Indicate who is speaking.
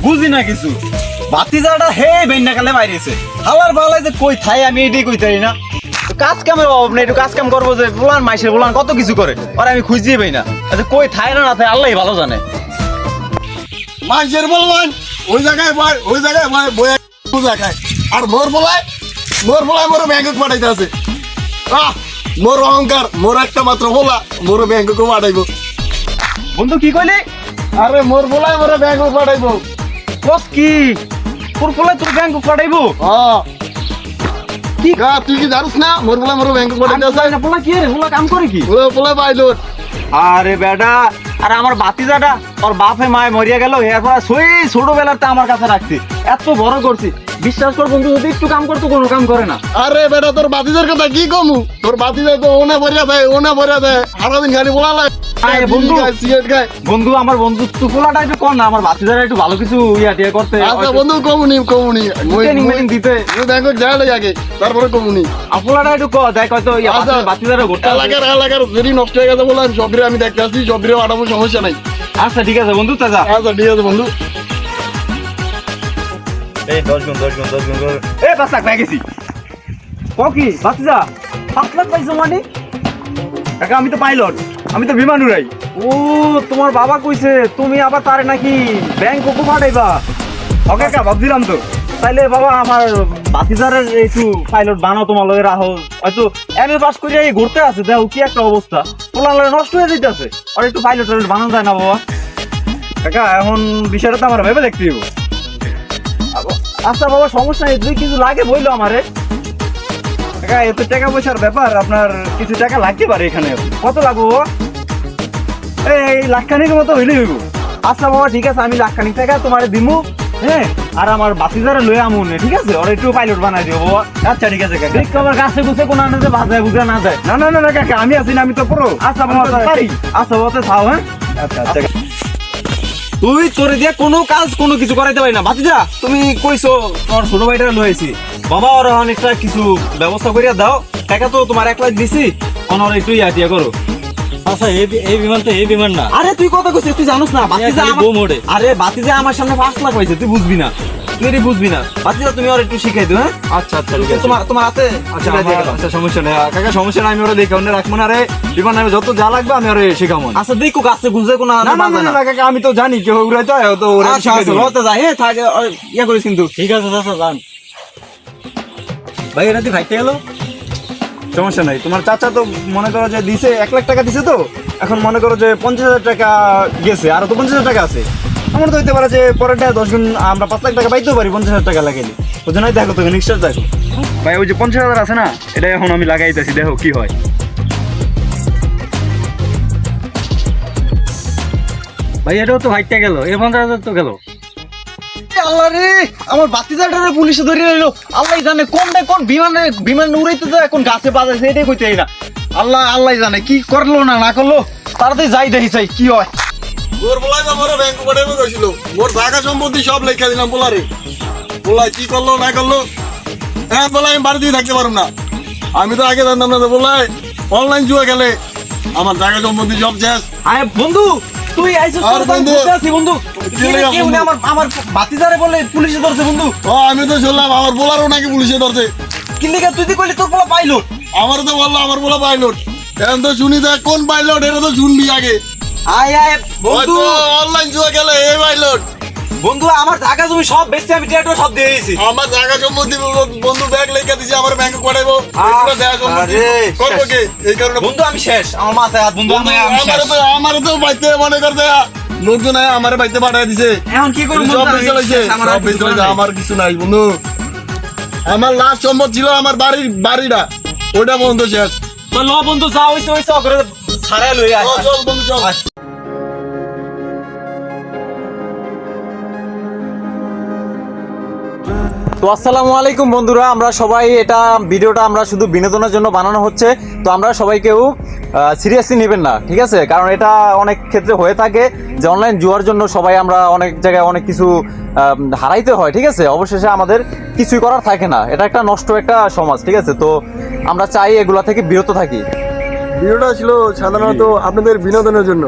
Speaker 1: বুঝি না কিছু। ভাতিজাটা হে বেন্নাকালে বাইরেছে, হালার বালাই যে কই থাই আমি এটাই কইতারি না। কাজ কামের অভাব নেই, একটু কাজ কাম করবো যে বুলান মাইসের বুলান কত কিছু করে, আর আমি খুঁজিয়ে পাই না। আচ্ছা কই থাই না না থাই আল্লাহই ভালো জানে।
Speaker 2: মাইসের বলবান ওই জায়গায় বয়া জায়গায়, আর মোর বলায় মোর ব্যাংকে পাঠাইতে আছে। মোর অহংকার, মোর একটা মাত্র বলা, মোর ব্যাংকে পাঠাইবো।
Speaker 1: বন্ধু কি কইলি?
Speaker 2: আরে মোর বলায় মোর ব্যাংকে পাঠাইবো।
Speaker 1: কস কি তোর ফলে তোর ব্যাংক পাঠাইবো?
Speaker 2: কি তুই কি জানিস না মোর বলায় মোর ব্যাংকে পাঠাইতে আছে?
Speaker 1: না বলা কি রে, বলা কাম করে কি?
Speaker 2: বলা পাইলট।
Speaker 1: আরে বেটা, আর আমার ভাতিজাটা ওর বাপে মায়ে মরিয়া গেল, এরপর সেই ছোটবেলাতে আমার কাছে রাখছি, এত বড় করছি। বিশ্বাস কর বন্ধু, যদি একটু কাম করতো কোনো কাম করে না।
Speaker 2: আরে বেটা তোর বাতিজার কথা কি কমু, তোর বাতিজা তো ওনা ভরিয়া দেয় সারাদিন খালি বলা
Speaker 1: বন্ধু
Speaker 2: সিগারেট খায়।
Speaker 1: বন্ধু আমার বন্ধু তুফলাটা একটু কর না, আমার বাতিজারা একটু ভালো কিছু টিয়া করতে।
Speaker 2: আচ্ছা বন্ধু কমুনি
Speaker 1: ট্রেনিং দিতে
Speaker 2: ব্যাংকে যাই আগে, তারপরে কমুনি
Speaker 1: আপুলাটা একটু ক দেখ হয়তো বাতিজারা ঘুরতে
Speaker 2: এলাকার যদি নষ্ট হয়ে গেছে বলে আমি সবরে আমি দেখতে আসছি, সবরে আটামো সমস্যা নাই।
Speaker 1: আচ্ছা ঠিক আছে বন্ধু, তাজা
Speaker 2: আচ্ছা ঠিক আছে বন্ধু।
Speaker 1: এই 10 গুণ 5 লাখ পেয়ে গেছি। কি বাতিজা 5 লাখ পাইছো মানে? কাকা আমি তো পাইলট, আমি তো বিমান উড়াই। ও তোমার বাবা কইছে তুমি আবার তারে নাকি ব্যাংক কোকো পাঠাইবা। ওকে কাকা ভাবছিলাম তো, তাইলে বাবা আমার বাতিজারের একটু পাইলট বানাও, তোমার লগে রাখো। হয়তো এমএ পাস করে ঘুরতে আছে, দেখো কি একটা অবস্থা, পোলার নষ্ট হয়ে যাইতেছে, আর একটু পাইলট বানানো যায় না বাবা? কাকা এখন বিষয়টা তো আমার ভেবে দেখতে দিব। আচ্ছা বাবা সমস্যা নেই, তুই কিছু লাগে বইলো আমারে। কাকা এত টাকা পয়সার ব্যাপার, আপনার কিছু টাকা লাগতে পারে এখানে। কত লাগবো বাবা? এই লাখখানিকের মতো হইলে হইব। আচ্ছা বাবা ঠিক আছে, আমি লাখখানিক টাকা তোমার দিমু, হ্যাঁ, আর আমার বাতিজারে লয়ে আমুন, ঠিক আছে? ওরা একটু পাইলট বানাই দিও বাবা। আচ্ছা ঠিক আছে কাকা, আমার গাছে গুছে কোনো আনাতে বাজায় বুঝা না যায়। না না না কাকা আমি আছি না, আমি তো পুরো। আচ্ছা বাবা পারি। আচ্ছা বাবা খাও, হ্যাঁ। আচ্ছা আচ্ছা তুই তোরে দিয়ে কোনো কাজ কোনো কিছু করাইতে পারি না। ভাতিজা তুমি কইছো তোমার ছোট ভাইটা লইছি, বাবা ওর অনেকটা কিছু ব্যবস্থা করিয়া দাও। টাকা তো তোমার 1 লাখ দিছি, অনর একটু ইয়া করো।
Speaker 3: আচ্ছা এই বিমান তো এই বিমান না।
Speaker 1: আরে তুই কত কইছিস তুই জানোস না? ভাতিজা আরে ভাতিজা আমার সামনে 5 লাখ পাইছে, তুই বুঝবি না, তুই এটি বুঝবি না। ভাতিজা তুমি ওর একটু শিখাই দিও, হ্যাঁ?
Speaker 3: আচ্ছা আচ্ছা ঠিক আছে।
Speaker 1: তোমার হাতে
Speaker 3: আচ্ছা আচ্ছা সমস্যা নেই কাকা, সমস্যা নাই, আমি ওরা দেখে অন্য রাখবো না রে। বিমান নামে যত যা লাগবে আমি ওরে শেখাবো।
Speaker 1: আচ্ছা দেখো গাছে গুজে কোনো
Speaker 3: না কাকা, আমি তো জানি কেউ উড়াইতে হয় তো ওরা শিখাই দেবো।
Speaker 1: আচ্ছা যাই, হ্যাঁ থাকে ইয়া করিস কিন্তু।
Speaker 3: ঠিক আছে চাচা যান। ভাই এটা দিয়ে ভাইতে গেল, সমস্যা নাই। তোমার চাচা তো মনে করো যে দিছে 1 লাখ টাকা দিছে, তো এখন মনে করো যে 50,000 টাকা গেছে, আর তো 50,000 টাকা আছে। আমার তো হইতে পারে যে পরেরটা 10 গুণ আমরা 5 লাখ টাকা পাইতেও পারি 50,000 টাকা লাগাইলে। ওই জন্যই দেখো তুমি নিশ্চয় দেখো
Speaker 1: ভাই, ওই যে 50,000 আছে না, এটা এখন আমি লাগাইতেছি, দেখো কি হয়।
Speaker 3: ভাই এটাও তো ভাইটা গেল, এই 50,000 তো গেল।
Speaker 1: আল্লাহ রে, আমার বাতিজাটারে পুলিশে ধরে নিল। আল্লাহ জানে কোন বিমান উড়াইতে যায়, কোন গাছে বাজাইছে, এটাই কইতে না। আল্লাহ জানে কি করলো না করলো। তাড়াতাড়ি যাই দেখি চাই কি হয়।
Speaker 2: মোর বলাই মোর ব্যাংক পাঠাইবো কইছিল, মোর জায়গা সম্পত্তি সব লেখা দিলাম বলারে। বলাই কি করলো না করলো, হ্যাঁ বলাই আমি বাড়ি দিয়ে থাকতে পারবো না। আমি তো আগে জানতাম না, বলাই অনলাইন জুয়া গেলে আমার জায়গা সম্পত্তি সব শেষ।
Speaker 1: আরে বন্ধু তুই আইছিস
Speaker 2: আর
Speaker 1: তো
Speaker 2: বন্ধু,
Speaker 1: বুঝতে আছি বন্ধু। কেউ না, আমার বাতিজারে বলে পুলিশে ধরছে বন্ধু।
Speaker 2: আমি তো শুনলাম আমার বলারও নাকি পুলিশে ধরছে।
Speaker 1: কি লিখা তুই তুই কইলি তোর পোলা পাইলট?
Speaker 2: আমার তো বললো আমার বলা পাইলট, এখন তো শুনি দেখ কোন পাইলট, এটা তো শুনবি আগে।
Speaker 1: আয় বন্ধু,
Speaker 2: অনলাইন জুয়া গেলে এই পাইলট।
Speaker 1: বন্ধু আমার জায়গা জমি সব বেচছি, আমি টিয়াটো সব দিয়ে দিয়েছি।
Speaker 2: আমার জায়গা সম্পত্তি বন্ধু ব্যাগ লেখা দিছে, আমার ব্যাংকে পাঠাইবো। করবো কে এই কারণে
Speaker 1: বন্ধু আমি শেষ, আমার মাথায় হাত। বন্ধু
Speaker 2: আমার তো বাইতে মনে করতে লোকজন আমার বাইতে পাঠাই দিছে।
Speaker 1: এখন কি করব?
Speaker 2: সব বেঁচে লাইছে, সব বেঁচে লাইছে, আমার কিছু নাই বন্ধু। আমার লাস্ট সম্পদ ছিল আমার বাড়িটা, ওটা বন্ধ শেষ।
Speaker 1: তো ল বন্ধু যা হইছে করে ছাড়াই লই আয়।
Speaker 2: চল বন্ধু চল।
Speaker 1: তো আসসালামু আলাইকুম বন্ধুরা, আমরা সবাই এটা ভিডিওটা আমরা শুধু বিনোদনের জন্য বানানো হচ্ছে, তো আমরা সবাই কেউ সিরিয়াসলি নেবেন না, ঠিক আছে? কারণ এটা অনেক ক্ষেত্রে হয়ে থাকে যে অনলাইন জুয়ার জন্য সবাই আমরা অনেক জায়গায় অনেক কিছু হারাইতে হয়, ঠিক আছে? অবশেষে আমাদের কিছুই করার থাকে না, এটা একটা নষ্ট একটা সমাজ, ঠিক আছে? তো আমরা চাই এগুলা থেকে বিরত থাকি।
Speaker 2: ভিডিওটা ছিল সাধারণত আপনাদের বিনোদনের জন্য।